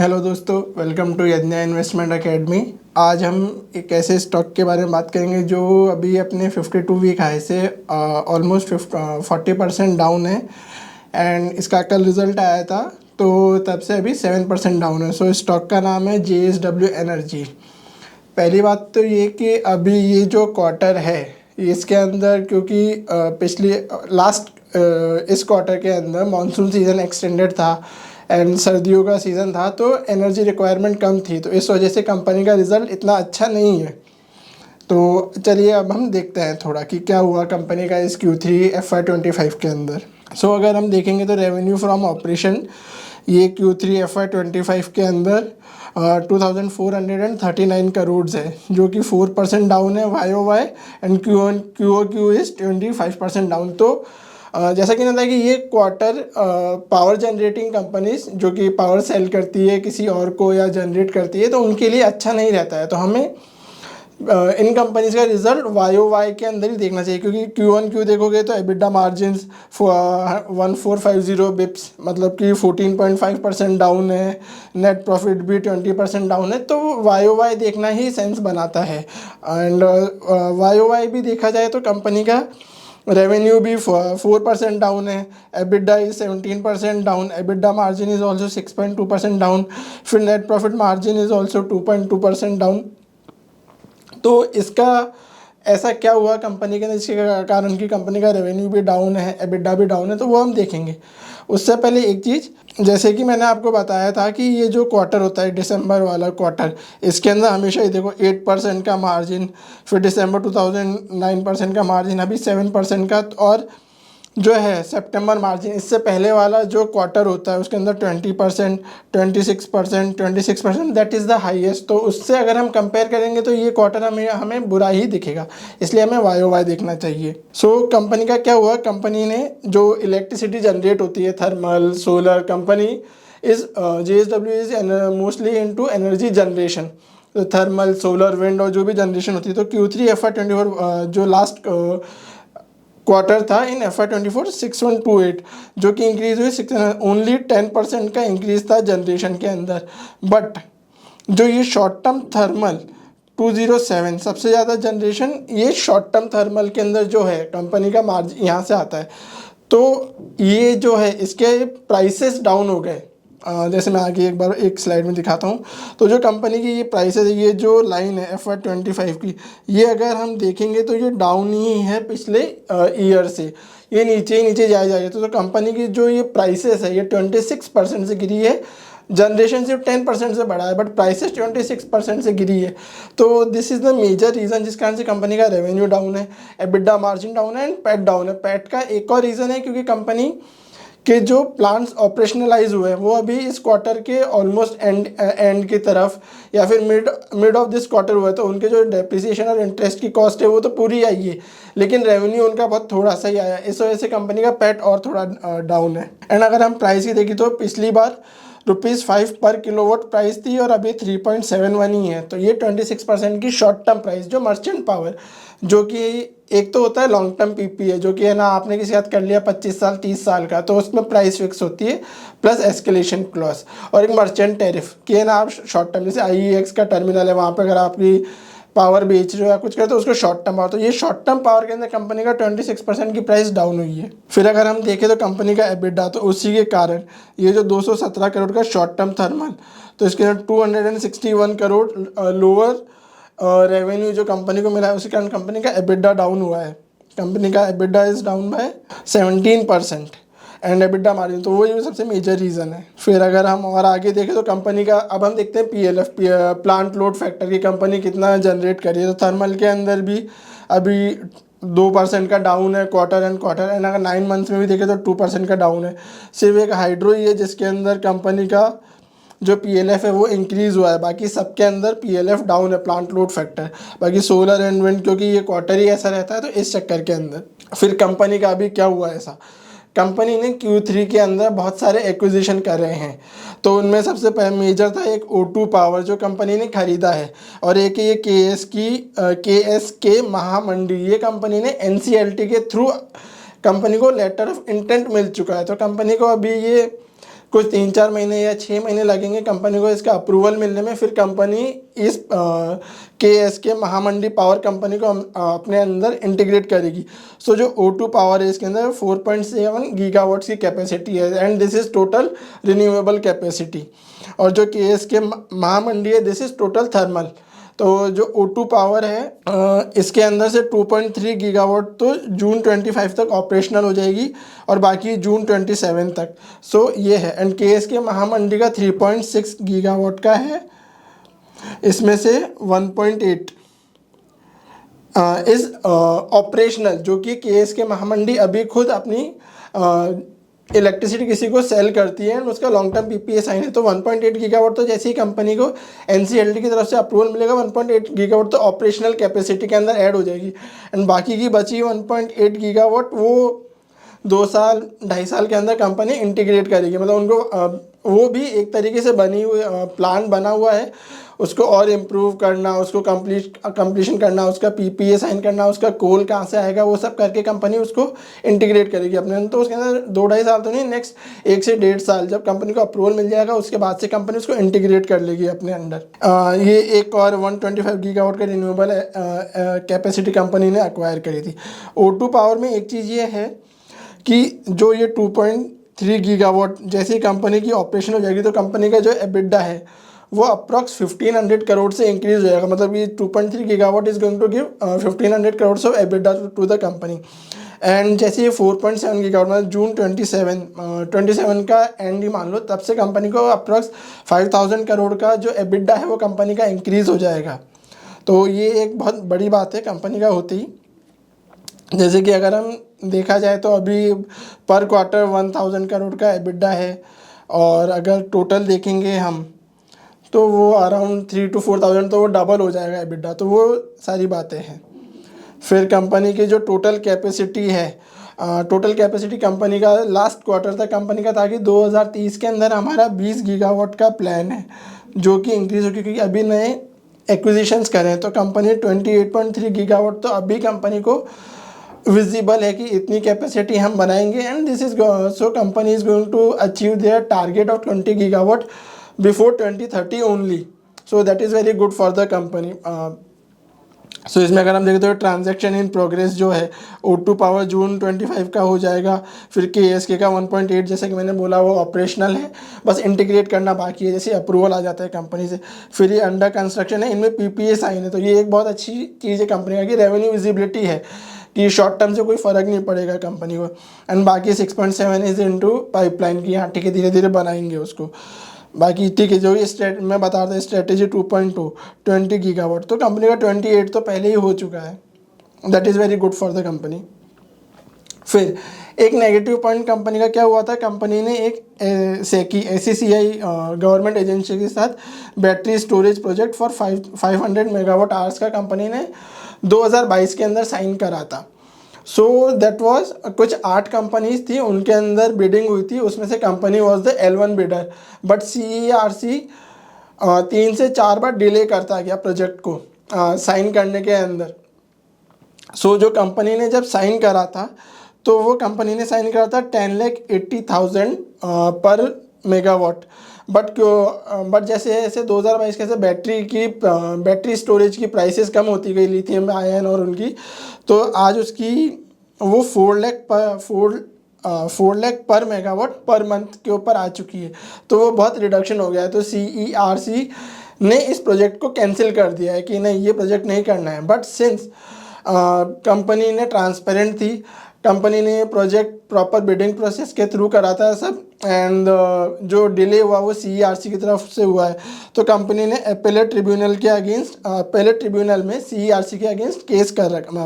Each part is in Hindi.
हेलो दोस्तों, वेलकम टू यज्ञा इन्वेस्टमेंट एकेडमी। आज हम एक ऐसे स्टॉक के बारे में बात करेंगे जो अभी अपने 52 वीक हाई से ऑलमोस्ट 40% डाउन है। एंड इसका कल रिजल्ट आया था तो तब से अभी 7% डाउन है। सो स्टॉक का नाम है JSW एनर्जी। पहली बात तो ये कि अभी ये जो क्वार्टर है इसके अंदर, क्योंकि पिछली लास्ट इस क्वार्टर के अंदर मानसून सीज़न एक्सटेंडेड था एंड सर्दियों का सीज़न था, तो एनर्जी रिक्वायरमेंट कम थी, तो इस वजह से कंपनी का रिज़ल्ट इतना अच्छा नहीं है। तो चलिए अब हम देखते हैं थोड़ा कि क्या हुआ कंपनी का इस Q3 FY25 के अंदर। सो अगर हम देखेंगे तो रेवेन्यू फ्रॉम ऑपरेशन ये Q3 FY25 के अंदर 2439 करोड़ है, जो कि 4% डाउन है YOY and QOQ is 25% down. तो जैसा कि ना था कि ये क्वार्टर पावर जनरेटिंग कंपनीज जो कि पावर सेल करती है किसी और को या जनरेट करती है, तो उनके लिए अच्छा नहीं रहता है। तो हमें इन कंपनीज का रिजल्ट YOY के अंदर ही देखना चाहिए, क्योंकि Q1Q देखोगे तो EBITDA मार्जिन्स 1450 बिप्स, मतलब कि 14.5% डाउन है। नेट प्रॉफिट भी 20% डाउन है। तो YOY देखना ही सेंस बनाता है। एंड YOY भी देखा जाए तो कंपनी का रेवेन्यू भी 4% डाउन है। EBITDA is 17% down. EBITDA margin is also 6.2% down. फिर net profit margin is also 2.2% down. तो इसका ऐसा क्या हुआ कंपनी के, जिसके कारण की कंपनी का रेवेन्यू भी डाउन है, EBITDA भी डाउन है, तो वो हम देखेंगे। उससे पहले एक चीज़, जैसे कि मैंने आपको बताया था कि ये जो क्वार्टर होता है दिसंबर वाला क्वार्टर, इसके अंदर हमेशा ही देखो 8% का मार्जिन, फिर दिसंबर 2009% का मार्जिन, अभी 7% का, और जो है सितंबर मार्जिन इससे पहले वाला जो क्वार्टर होता है उसके अंदर 20%, 26%, दैट इज़ द हाईएस्ट। तो उससे अगर हम कंपेयर करेंगे तो ये क्वार्टर हमें बुरा ही दिखेगा, इसलिए हमें YOY देखना चाहिए। सो कंपनी का क्या हुआ, कंपनी ने जो इलेक्ट्रिसिटी जनरेट होती है, thermal, solar, company is JSW is mostly into energy generation, तो थर्मल, सोलर, विंड और जो भी जनरेशन होती है। तो Q3 FY24 जो लास्ट क्वार्टर था इन FY24 6128, जो कि इंक्रीज हुई ओनली 10% का इंक्रीज था जनरेशन के अंदर। बट जो ये शॉर्ट टर्म थर्मल 207 सबसे ज़्यादा जनरेशन ये शॉर्ट टर्म थर्मल के अंदर जो है कंपनी का मार्जिन यहाँ से आता है। तो ये जो है इसके प्राइसेस डाउन हो गए। जैसे मैं आगे एक बार एक स्लाइड में दिखाता हूँ। तो जो कंपनी की ये प्राइसेस, ये जो लाइन है FY25 की, ये अगर हम देखेंगे तो ये डाउन ही है पिछले ईयर से, ये नीचे ही नीचे जाए जा रही है। तो कंपनी की जो ये प्राइसेस है ये 26% से गिरी है। जनरेशन सिर्फ 10% से बढ़ा है, बट प्राइसेस 26% से गिरी है। तो this is the major reason जिस कारण से कंपनी का रेवेन्यू डाउन है, EBITDA मार्जिन डाउन है एंड पैट डाउन है। पैट का एक और रीज़न है क्योंकि कंपनी कि जो प्लांट्स ऑपरेशनलाइज हुए हैं वो अभी इस क्वार्टर के ऑलमोस्ट एंड की तरफ या फिर मिड ऑफ दिस क्वार्टर हुआ है, तो उनके जो डेप्रिसिएशन और इंटरेस्ट की कॉस्ट है वो तो पूरी आई है, लेकिन रेवेन्यू उनका बहुत थोड़ा सा ही आया। इस वजह से कंपनी का पैट और थोड़ा डाउन है। एंड अगर हम प्राइस की देखें तो पिछली बार ₹5 पर किलोवाट प्राइस थी और अभी 3.71 ही है। तो ये 26% की शॉर्ट टर्म प्राइस, जो मर्चेंट पावर, जो कि एक तो होता है लॉन्ग टर्म PPA, जो कि है ना आपने किसी साथ कर लिया 25 साल 30 साल का, तो उसमें प्राइस फिक्स होती है प्लस एस्केलेशन क्लॉज, और एक मर्चेंट टैरिफ कि है ना आप शॉर्ट टर्म, जैसे IEX का टर्मिनल है वहाँ पर अगर आपकी पावर बेच रहे हो या कुछ करते हो उसको शॉर्ट टर्म पावर। तो ये शॉर्ट टर्म पावर के अंदर कंपनी का 26% की प्राइस डाउन हुई है। फिर अगर हम देखें तो कंपनी का EBITDA, तो उसी के कारण ये जो 217 करोड़ का शॉर्ट टर्म थर्मल, तो इसके अंदर 261 करोड़ लोअर रेवेन्यू जो कंपनी को मिला है, उसी कारण कंपनी का EBITDA डाउन हुआ है। कंपनी का EBITDA is down by 17% and EBITDA margin, तो वो ये सबसे मेजर रीज़न है। फिर अगर हम और आगे देखें तो कंपनी का, अब हम देखते हैं PLF प्लांट लोड फैक्टर की कंपनी कितना जनरेट करी है। तो थर्मल के अंदर भी अभी 2% का डाउन है क्वार्टर एंड अगर 9 मंथ्स में भी देखें तो 2% का डाउन है। सिर्फ एक हाइड्रो ही है जिसके अंदर कंपनी का जो PLF है वो इंक्रीज़ हुआ है, बाकी सबके अंदर PLF डाउन है, प्लांट लोड फैक्टर। बाकी सोलर एंड विंड क्योंकि ये क्वार्टर ही ऐसा रहता है, तो इस चक्कर के अंदर। फिर कंपनी का अभी क्या हुआ ऐसा, कंपनी ने Q3 के अंदर बहुत सारे एक्विजिशन कर रहे हैं। तो उनमें सबसे मेजर था एक O2 पावर जो कंपनी ने खरीदा है, और एक ये KSK महामंडी, ये कंपनी ने NCLT के थ्रू कंपनी को लेटर ऑफ इंटेंट मिल चुका है। तो कंपनी को अभी ये कुछ 3-4 महीने या 6 महीने लगेंगे कंपनी को इसका अप्रूवल मिलने में। फिर कंपनी इस KSK महामंडी पावर कंपनी को अपने अंदर इंटीग्रेट करेगी। सो जो O2 पावर है इसके अंदर 4.7 गीगावाट्स की कैपेसिटी है and this is total renewable capacity. और जो KSK महामंडी है दिस इज़ टोटल थर्मल। तो जो O2 पावर है इसके अंदर से 2.3 गीगावाट तो जून 25 तक ऑपरेशनल हो जाएगी और बाकी जून 27 तक। सो ये है। एंड KSK महामंडी का 3.6 गीगावाट का है, इसमें से 1.8 इज़ ऑपरेशनल, जो कि KSK महामंडी अभी खुद अपनी इलेक्ट्रिसिटी किसी को सेल करती है एंड उसका लॉन्ग टर्म PPA साइन है। तो 1.8 गीगावाट तो जैसे ही कंपनी को NCLT की तरफ से अप्रूवल मिलेगा 1.8 गीगावाट तो ऑपरेशनल कैपेसिटी के अंदर ऐड हो जाएगी एंड बाकी की बची 1.8 गीगावाट वो 2 साल 2.5 साल के अंदर कंपनी इंटीग्रेट करेगी। मतलब उनको वो भी एक तरीके से बनी हुई प्लान बना हुआ है, उसको और इम्प्रूव करना, उसको कंप्लीशन करना, उसका PPA साइन करना, उसका कोल कहाँ से आएगा वो सब करके कंपनी उसको इंटीग्रेट करेगी अपने अंदर। तो उसके अंदर 2-2.5 साल तो नहीं, नेक्स्ट 1 से 1.5 साल जब कंपनी को अप्रूवल मिल जाएगा उसके बाद से कंपनी उसको इंटीग्रेट कर लेगी अपने अंदर। ये एक और 125 गीगावाट का रिन्यूएबल कैपेसिटी कंपनी ने एक्वायर करी थी। O2 पावर में एक चीज़ ये है कि जो ये 2.3 गीगावाट जैसे ही कंपनी की ऑपरेशन हो जाएगी तो कंपनी का जो EBITDA है वो अप्रॉक्स 1500 करोड़ से इंक्रीज हो जाएगा। मतलब ये 2.3 gigawatt is going to give 1500 crore of EBITDA to the company. And जैसे ये 4.7 गीगावाट मतलब जून 27 का एंड ही मान लो, तब से कंपनी को अप्रॉक्स 5000 करोड़ का जो EBITDA है वो कंपनी का इंक्रीज हो जाएगा। तो ये एक बहुत बड़ी बात है कंपनी का होती ही। जैसे कि अगर हम देखा जाए तो अभी पर क्वार्टर 1000 करोड़ का EBITDA है और अगर टोटल देखेंगे हम तो वो अराउंड 3 to 4000 तो वो डबल हो जाएगा EBITDA। तो वो सारी बातें हैं। फिर कंपनी की जो टोटल कैपेसिटी है, टोटल कैपेसिटी कंपनी का लास्ट क्वार्टर तक कंपनी का था कि 2030 के अंदर हमारा 20 गीगावाट का प्लान है जो कि इंक्रीज़ हो, क्योंकि अभी नए एक्विजिशंस करें तो कंपनी 28.3 गीगावाट तो अभी कंपनी को विजिबल है कि इतनी कैपेसिटी हम बनाएंगे and this is so company is going to achieve their target of 20 gigawatt before 2030 only. So that is very good for the company. सो इसमें अगर हम देखें तो ट्रांजैक्शन इन प्रोग्रेस जो है O2 पावर जून 25 का हो जाएगा। फिर KSK का 1.8 जैसे कि मैंने बोला वो ऑपरेशनल है, बस इंटीग्रेट करना बाकी है, जैसे अप्रूवल आ जाता है कंपनी से। फिर ये अंडर कंस्ट्रक्शन है, इनमें PPA साइन है। तो ये एक बहुत अच्छी चीज़ है कंपनी का कि रेवेन्यू विजिबिलिटी है कि शॉर्ट टर्म से कोई फ़र्क नहीं पड़ेगा कंपनी को। एंड बाकी 6.7 इज इनटू पाइपलाइन की, हाँ ठीक है, धीरे धीरे बनाएंगे उसको। बाकी ठीक है, जो ये मैं बता रहा था स्ट्रेटेजी 2.2 20 गीगावाट तो कंपनी का 28 तो पहले ही हो चुका है। That is very good for the company. फिर एक नेगेटिव पॉइंट कंपनी का क्या हुआ था, कंपनी ने एक SECI गवर्नमेंट एजेंसी के साथ battery storage project for 500 megawatt hours का कंपनी ने 2022 के अंदर साइन करा था। सो दैट वाज कुछ 8 कंपनीज थी, उनके अंदर बिडिंग हुई थी, उसमें से company was the L1 bidder. But CERC 3 से 4 बार डिले करता गया प्रोजेक्ट को साइन करने के अंदर। सो जो कंपनी ने जब साइन करा था तो वो कंपनी ने साइन करा था 10,80,000 पर मेगावाट। बट जैसे जैसे 2022 कैसे बैटरी स्टोरेज की प्राइसेस कम होती गई लिथियम आयन और उनकी, तो आज उसकी वो 4 लाख पर मेगावाट पर मंथ के ऊपर आ चुकी है। तो वो बहुत रिडक्शन हो गया है। तो CERC ने इस प्रोजेक्ट को कैंसिल कर दिया है कि नहीं ये प्रोजेक्ट नहीं करना है। बट सिंस कंपनी ने ट्रांसपेरेंट थी, कंपनी ने प्रोजेक्ट प्रॉपर बिडिंग प्रोसेस के थ्रू करा था सब, एंड जो डिले हुआ वो CERC की तरफ से हुआ है। तो कंपनी ने अपेलेट ट्रिब्यूनल में CERC के अगेंस्ट केस कर रखा,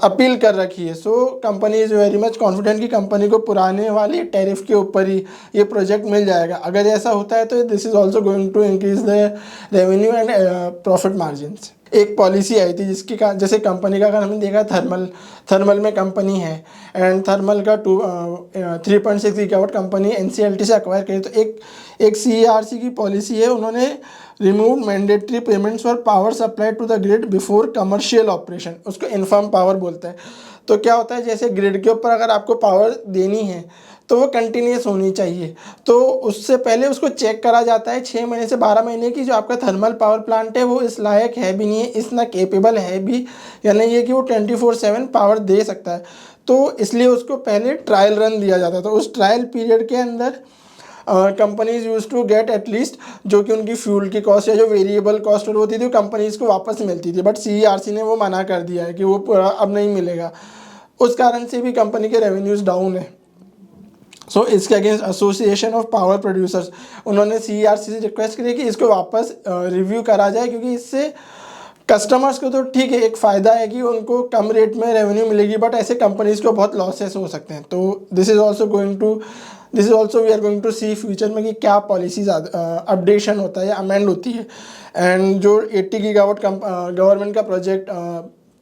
अपील कर रखी है। So company is very much confident कि कंपनी को पुराने वाले टैरिफ के ऊपर ही ये प्रोजेक्ट मिल जाएगा। अगर ऐसा होता है तो this is also going to increase the revenue and profit margins. एक पॉलिसी आई थी जिसकी जैसे कंपनी का अगर हमने देखा थर्मल में कंपनी है एंड थर्मल का 3.6 गीगावाट कंपनी NCLT से एक्वायर करी। तो एक CERC की पॉलिसी है, उन्होंने remove mandatory payments for power supply to the grid before commercial operation, उसको इन्फर्म पावर बोलते हैं। तो क्या होता है, जैसे ग्रिड के ऊपर अगर आपको पावर देनी है तो वो कंटिन्यूस होनी चाहिए, तो उससे पहले उसको चेक करा जाता है 6 महीने से 12 महीने की जो आपका थर्मल पावर प्लांट है वो इस लायक है भी नहीं है, इतना केपेबल है भी या नहीं है कि वो 24/7 पावर दे सकता है। तो इसलिए उसको पहले ट्रायल रन दिया जाता है। तो उस ट्रायल पीरियड के अंदर companies use to get at least जो कि उनकी फ्यूल की कॉस्ट या जो वेरिएबल कॉस्ट होती थी वो कंपनीज को वापस मिलती थी, बट CERC ने वो मना कर दिया है कि वो अब नहीं मिलेगा। उस कारण से भी कंपनी के रेवेन्यूज़ डाउन है। सो इसके against association of power producers, उन्होंने CERC से रिक्वेस्ट करी कि इसको वापस रिव्यू करा जाए, क्योंकि इससे कस्टमर्स को तो ठीक है एक फ़ायदा है कि उनको कम रेट में रेवेन्यू मिलेगी, बट ऐसे कंपनीज़ को बहुत लॉसेस हो सकते हैं। तो this is also we are going to see future में कि क्या पॉलिसीज अपडेशन होता है या अमेंड होती है। एंड जो 80 गीगावाट गवर्नमेंट का प्रोजेक्ट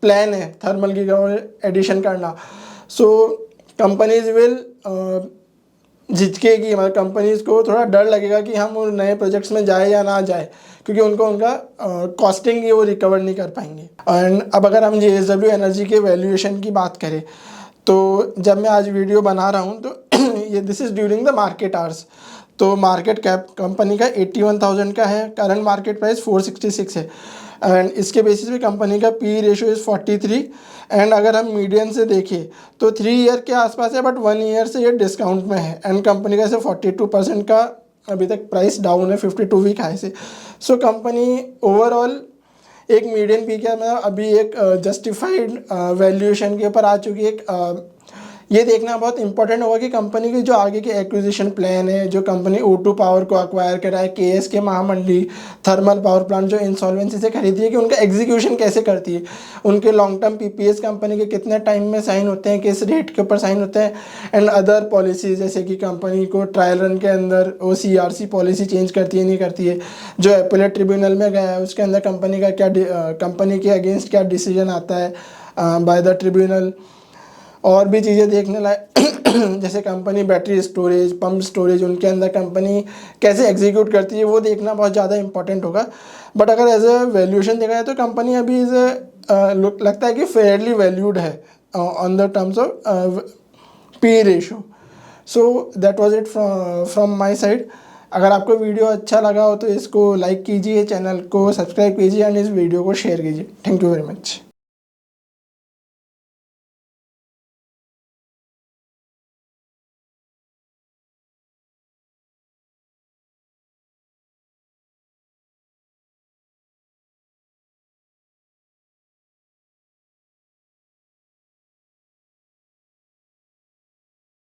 प्लान है थर्मल गीगावाट एडिशन करना, सो कंपनीज विल झिझकेगी, मतलब कंपनीज को थोड़ा डर लगेगा कि हम उन नए प्रोजेक्ट्स में जाए या ना जाए, क्योंकि उनको उनका कॉस्टिंग ही वो रिकवर नहीं कर पाएंगे। एंड अब अगर हम JSW एनर्जी के वैल्यूएशन की बात करें, तो जब मैं आज वीडियो बना रहा हूँ तो ये this is during the market hours, तो मार्केट कैप कंपनी का 81,000 का है, करंट मार्केट प्राइस 466 है, एंड इसके बेसिस पे कंपनी का PE रेशियो इज़ 43। एंड अगर हम मीडियन से देखें तो 3 ईयर के आसपास है, बट 1 ईयर से ये डिस्काउंट में है, एंड कंपनी का ऐसे 42% का अभी तक प्राइस डाउन है 52 वीक हाई से। सो कंपनी ओवरऑल एक मीडियन पी के मतलब अभी एक जस्टिफाइड वैल्यूएशन के ऊपर आ चुकी है। एक ये देखना बहुत इंपॉर्टेंट होगा कि कंपनी की जो आगे के एक्विजिशन प्लान है, जो कंपनी O2 पावर को अक्वायर करा है, KSK महामंडली थर्मल पावर प्लांट जो इंसॉल्वेंसी से खरीदी है, कि उनका एग्जीक्यूशन कैसे करती है, उनके लॉन्ग टर्म PPAs कंपनी के कितने टाइम में साइन होते हैं, किस रेट के ऊपर साइन होते हैं, एंड अदर पॉलिसीज जैसे कि कंपनी को ट्रायल रन के अंदर वो CERC पॉलिसी चेंज करती है नहीं करती है, जो एपेलेट ट्रिब्यूनल में गया है उसके अंदर कंपनी का क्या कंपनी के अगेंस्ट क्या डिसीजन आता है बाय द ट्रिब्यूनल, और भी चीज़ें देखने लायक जैसे company battery storage, pump storage, उनके अंदर कंपनी कैसे एग्जीक्यूट करती है वो देखना बहुत ज़्यादा इंपॉर्टेंट होगा। बट अगर एज अ वैल्यूएशन देखा जाए तो कंपनी अभी लगता है कि फेयरली वैल्यूड है on the terms of PE ratio. So that was it from my side. अगर आपको वीडियो अच्छा लगा हो तो इसको लाइक कीजिए, चैनल को सब्सक्राइब कीजिए एंड इस वीडियो को शेयर कीजिए। Thank you very much.